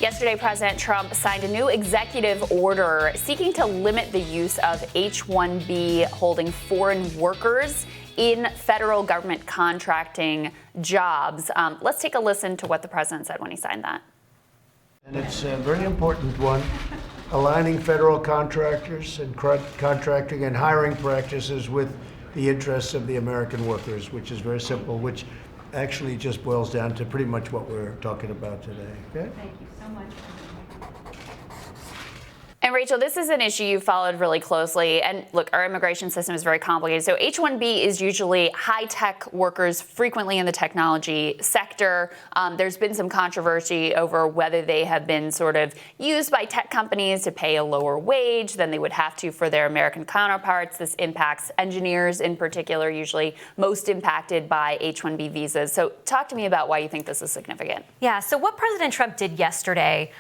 Yesterday, President Trump signed a new executive order seeking to limit the use of H-1B holding foreign workers in federal government contracting jobs. Let's take a listen to what the president said when he signed that. And it's a very important one, aligning federal contractors and contracting and hiring practices with the interests of the American workers, which is very simple, which actually just boils down to pretty much what we're talking about today. Okay? Thank you so much. And Rachel, this is an issue you followed really closely. And look, our immigration system is very complicated. So H-1B is usually high-tech workers, frequently in the technology sector. There's been some controversy over whether they have been sort of used by tech companies to pay a lower wage than they would have to for their American counterparts. This impacts engineers in particular, usually most impacted by H-1B visas. So talk to me about why you think this is significant. Yeah, so what President Trump did yesterday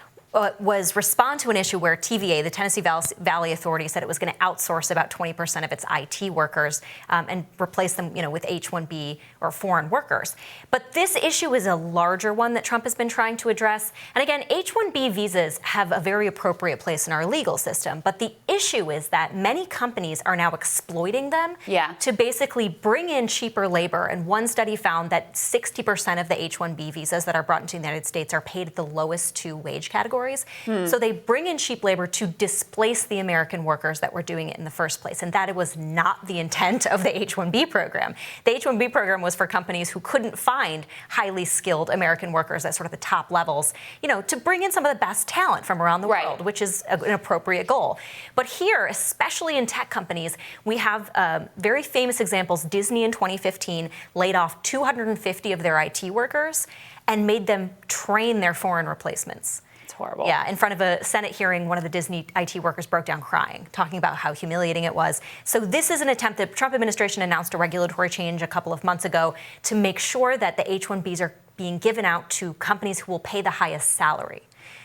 was respond to an issue where TVA, the Tennessee Valley Authority, said it was going to outsource about 20% of its IT workers and replace them, with H-1B or foreign workers. But this issue is a larger one that Trump has been trying to address. And again, H-1B visas have a very appropriate place in our legal system. But the issue is that many companies are now exploiting them to basically bring in cheaper labor. And one study found that 60% of the H-1B visas that are brought into the United States are paid at the lowest two wage categories. So they bring in cheap labor to displace the American workers that were doing it in the first place. And that was not the intent of the H-1B program. The H-1B program was for companies who couldn't find highly skilled American workers at sort of the top levels, to bring in some of the best talent from around the world, which is an appropriate goal. But here, especially in tech companies, we have very famous examples. Disney in 2015 laid off 250 of their IT workers and made them train their foreign replacements. Horrible. Yeah, in front of a Senate hearing, one of the Disney IT workers broke down crying, talking about how humiliating it was. So this is an attempt. The Trump administration announced a regulatory change a couple of months ago to make sure that the H-1Bs are being given out to companies who will pay the highest salary.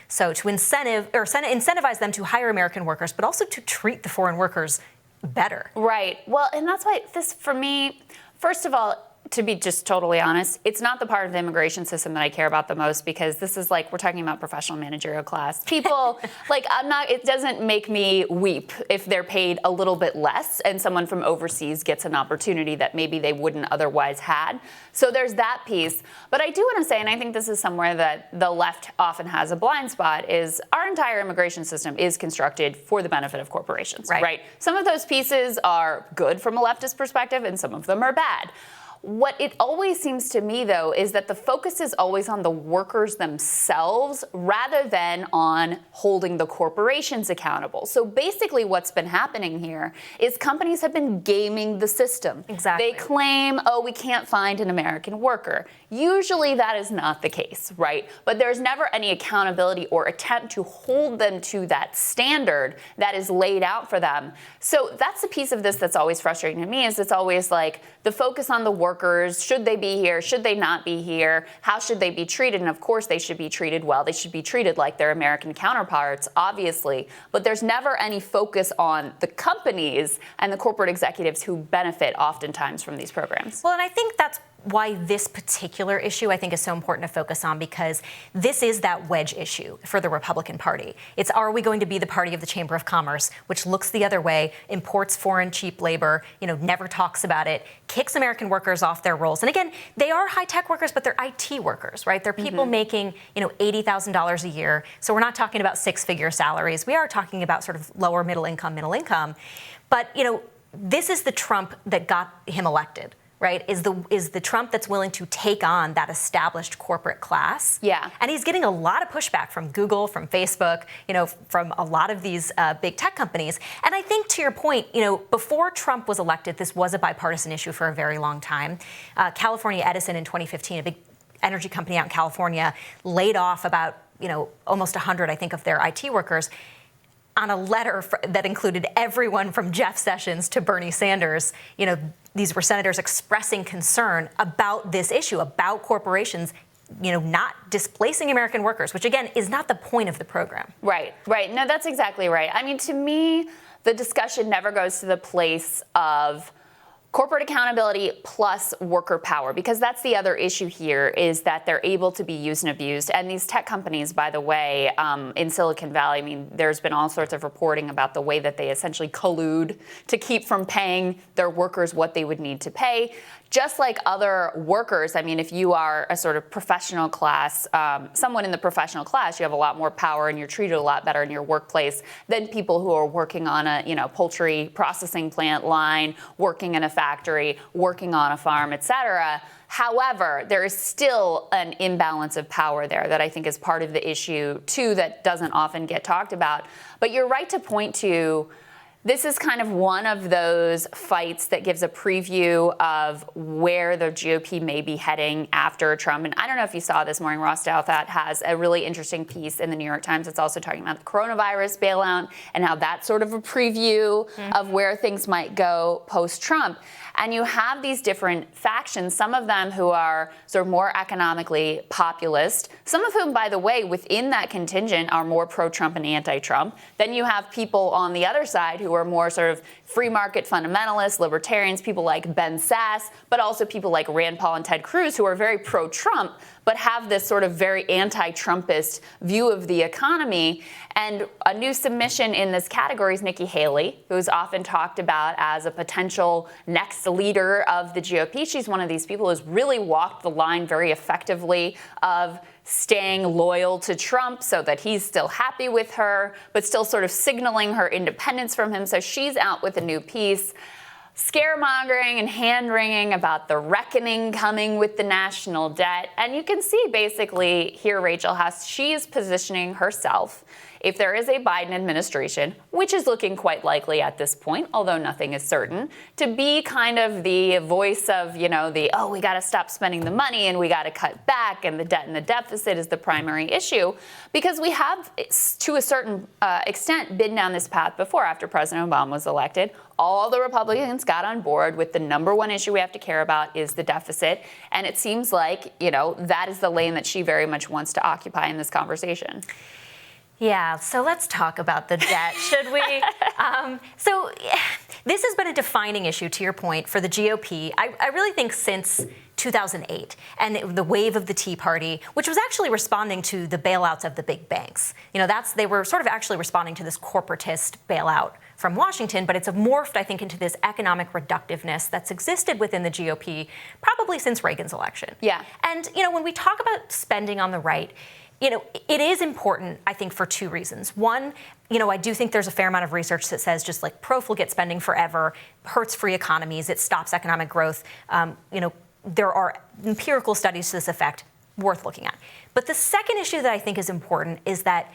So to incentivize them to hire American workers, but also to treat the foreign workers better. Right. Well, and that's why this, for me, first of all, to be just totally honest, it's not the part of the immigration system that I care about the most, because this is like, we're talking about professional managerial class. People, it doesn't make me weep if they're paid a little bit less and someone from overseas gets an opportunity that maybe they wouldn't otherwise had. So there's that piece. But I do want to say, and I think this is somewhere that the left often has a blind spot, is our entire immigration system is constructed for the benefit of corporations, right? Some of those pieces are good from a leftist perspective and some of them are bad. What it always seems to me, though, is that the focus is always on the workers themselves rather than on holding the corporations accountable. So basically what's been happening here is companies have been gaming the system. Exactly. They claim, we can't find an American worker. Usually that is not the case, right? But there's never any accountability or attempt to hold them to that standard that is laid out for them. So that's the piece of this that's always frustrating to me, is it's always like the focus on the workers. Should they be here? Should they not be here? How should they be treated? And of course, they should be treated well. They should be treated like their American counterparts, obviously. But there's never any focus on the companies and the corporate executives who benefit oftentimes from these programs. Well, and I think that's why this particular issue, I think, is so important to focus on, because this is that wedge issue for the Republican Party. It's, are we going to be the party of the Chamber of Commerce, which looks the other way, imports foreign cheap labor, never talks about it, kicks American workers off their roles. And again, they are high-tech workers, but they're IT workers, right? They're people making, $80,000 a year. So we're not talking about six-figure salaries. We are talking about sort of lower middle income. But, this is the Trump that got him elected. Right, is the Trump that's willing to take on that established corporate class. Yeah. And he's getting a lot of pushback from Google, from Facebook, from a lot of these big tech companies. And I think, to your point, before Trump was elected, this was a bipartisan issue for a very long time. California Edison in 2015, a big energy company out in California, laid off about, almost 100, I think, of their IT workers on a letter that included everyone from Jeff Sessions to Bernie Sanders. These were senators expressing concern about this issue, about corporations, not displacing American workers, which, again, is not the point of the program. Right. No, that's exactly right. I mean, to me, the discussion never goes to the place of Corporate accountability plus worker power, because that's the other issue here, is that they're able to be used and abused. And these tech companies, by the way, in Silicon Valley, I mean, there's been all sorts of reporting about the way that they essentially collude to keep from paying their workers what they would need to pay. Just like other workers, I mean, if you are a sort of professional class, someone in the professional class, you have a lot more power and you're treated a lot better in your workplace than people who are working on a, poultry processing plant line, working in a factory, working on a farm, et cetera. However, there is still an imbalance of power there that I think is part of the issue, too, that doesn't often get talked about. But you're right to point to, this is kind of one of those fights that gives a preview of where the GOP may be heading after Trump. And I don't know if you saw this morning, Ross Douthat has a really interesting piece in the New York Times. It's also talking about the coronavirus bailout and how that's sort of a preview of where things might go post-Trump. And you have these different factions, some of them who are sort of more economically populist, some of whom, by the way, within that contingent are more pro-Trump and anti-Trump. Then you have people on the other side who are more sort of free market fundamentalists, libertarians, people like Ben Sasse, but also people like Rand Paul and Ted Cruz, who are very pro-Trump, but have this sort of very anti-Trumpist view of the economy. And a new submission in this category is Nikki Haley, who's often talked about as a potential next leader of the GOP. She's one of these people who's really walked the line very effectively of staying loyal to Trump so that he's still happy with her, but still sort of signaling her independence from him. So she's out with a new piece, scaremongering and hand-wringing about the reckoning coming with the national debt. And you can see basically here, Rachel, how she is positioning herself, if there is a Biden administration, which is looking quite likely at this point, although nothing is certain, to be kind of the voice of, we got to stop spending the money and we got to cut back, and the debt and the deficit is the primary issue, because we have, to a certain extent, been down this path before. After President Obama was elected, all the Republicans got on board with the number one issue we have to care about is the deficit. And it seems like, that is the lane that she very much wants to occupy in this conversation. Yeah, so let's talk about the debt, should we? So this has been a defining issue, to your point, for the GOP. I really think since 2008 and the wave of the Tea Party, which was actually responding to the bailouts of the big banks. They were sort of actually responding to this corporatist bailout from Washington, but it's morphed, I think, into this economic reductiveness that's existed within the GOP probably since Reagan's election. Yeah. And, when we talk about spending on the right, it is important, I think, for two reasons. One, I do think there's a fair amount of research that says just like profligate spending forever hurts free economies, it stops economic growth. There are empirical studies to this effect worth looking at. But the second issue that I think is important is that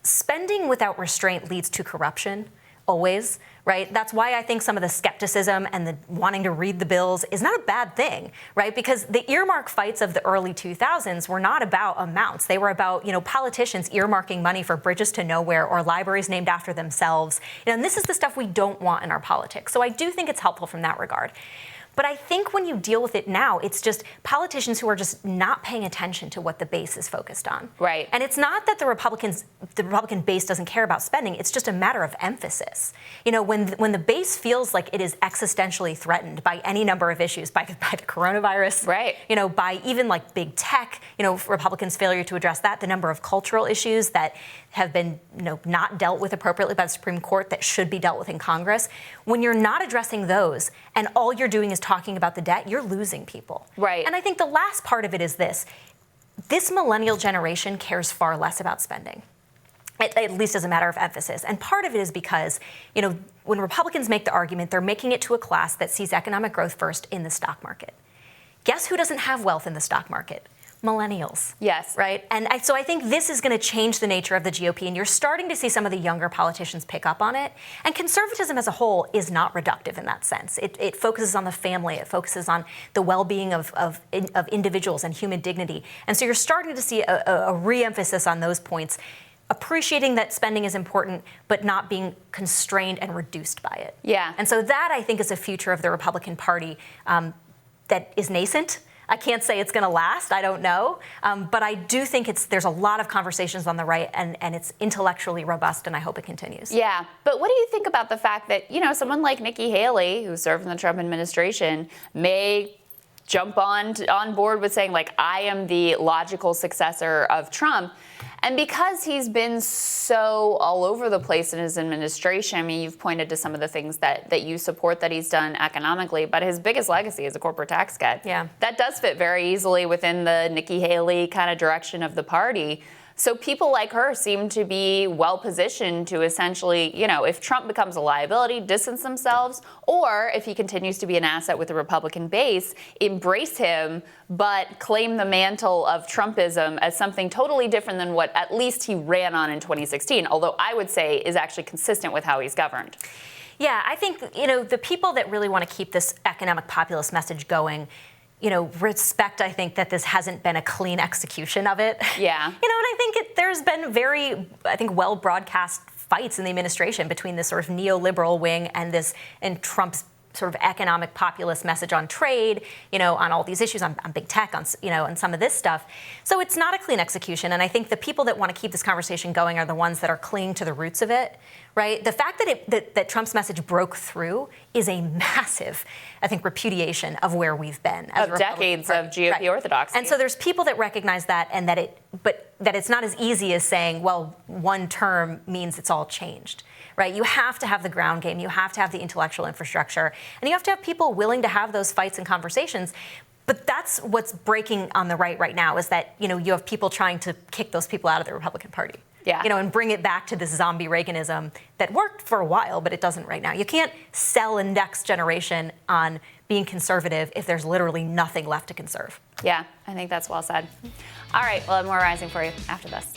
spending without restraint leads to corruption. Always, right? That's why I think some of the skepticism and the wanting to read the bills is not a bad thing, right? Because the earmark fights of the early 2000s were not about amounts. They were about, politicians earmarking money for bridges to nowhere or libraries named after themselves. And this is the stuff we don't want in our politics. So I do think it's helpful from that regard. But I think when you deal with it now, it's just politicians who are just not paying attention to what the base is focused on. Right. And it's not that the Republican base doesn't care about spending. It's just a matter of emphasis. When the base feels like it is existentially threatened by any number of issues, by the coronavirus, right. By even like big tech, Republicans' failure to address that, the number of cultural issues that have been not dealt with appropriately by the Supreme Court that should be dealt with in Congress. When you're not addressing those and all you're doing is talking about the debt, you're losing people. Right. And I think the last part of it is this millennial generation cares far less about spending, at least as a matter of emphasis. And part of it is because, when Republicans make the argument, they're making it to a class that sees economic growth first in the stock market. Guess who doesn't have wealth in the stock market? Millennials. Yes. Right? And so I think this is going to change the nature of the GOP, and you're starting to see some of the younger politicians pick up on it. And conservatism as a whole is not reductive in that sense. It focuses on the family. It focuses on the well-being of individuals and human dignity. And so you're starting to see a re-emphasis on those points, appreciating that spending is important, but not being constrained and reduced by it. Yeah. And so that, I think, is a future of the Republican Party that is nascent. I can't say it's going to last. I don't know. But I do think there's a lot of conversations on the right, and it's intellectually robust, and I hope it continues. Yeah. But what do you think about the fact that, someone like Nikki Haley, who served in the Trump administration, may jump on board with saying, like, I am the logical successor of Trump? And because he's been so all over the place in his administration, I mean, you've pointed to some of the things that you support that he's done economically, but his biggest legacy is a corporate tax cut. Yeah. That does fit very easily within the Nikki Haley kind of direction of the party. So people like her seem to be well positioned to essentially, if Trump becomes a liability, distance themselves, or if he continues to be an asset with the Republican base, embrace him, but claim the mantle of Trumpism as something totally different than what at least he ran on in 2016, although I would say is actually consistent with how he's governed. Yeah, I think, the people that really want to keep this economic populist message going, respect, I think, that this hasn't been a clean execution of it. Yeah. And I think there's been well broadcast fights in the administration between this sort of neoliberal wing and Trump's sort of economic populist message on trade, on all these issues, on big tech, on some of this stuff. So it's not a clean execution. And I think the people that want to keep this conversation going are the ones that are clinging to the roots of it, right? The fact that Trump's message broke through is a massive, I think, repudiation of where we've been. Of decades of GOP orthodoxy. And so there's people that recognize that, and that it's not as easy as saying, well, one term means it's all changed. Right? You have to have the ground game. You have to have the intellectual infrastructure. And you have to have people willing to have those fights and conversations. But that's what's breaking on the right now, is that, you have people trying to kick those people out of the Republican Party. Yeah. And bring it back to this zombie Reaganism that worked for a while, but it doesn't right now. You can't sell a next generation on being conservative if there's literally nothing left to conserve. Yeah, I think that's well said. All right, well, I have more Rising for you after this.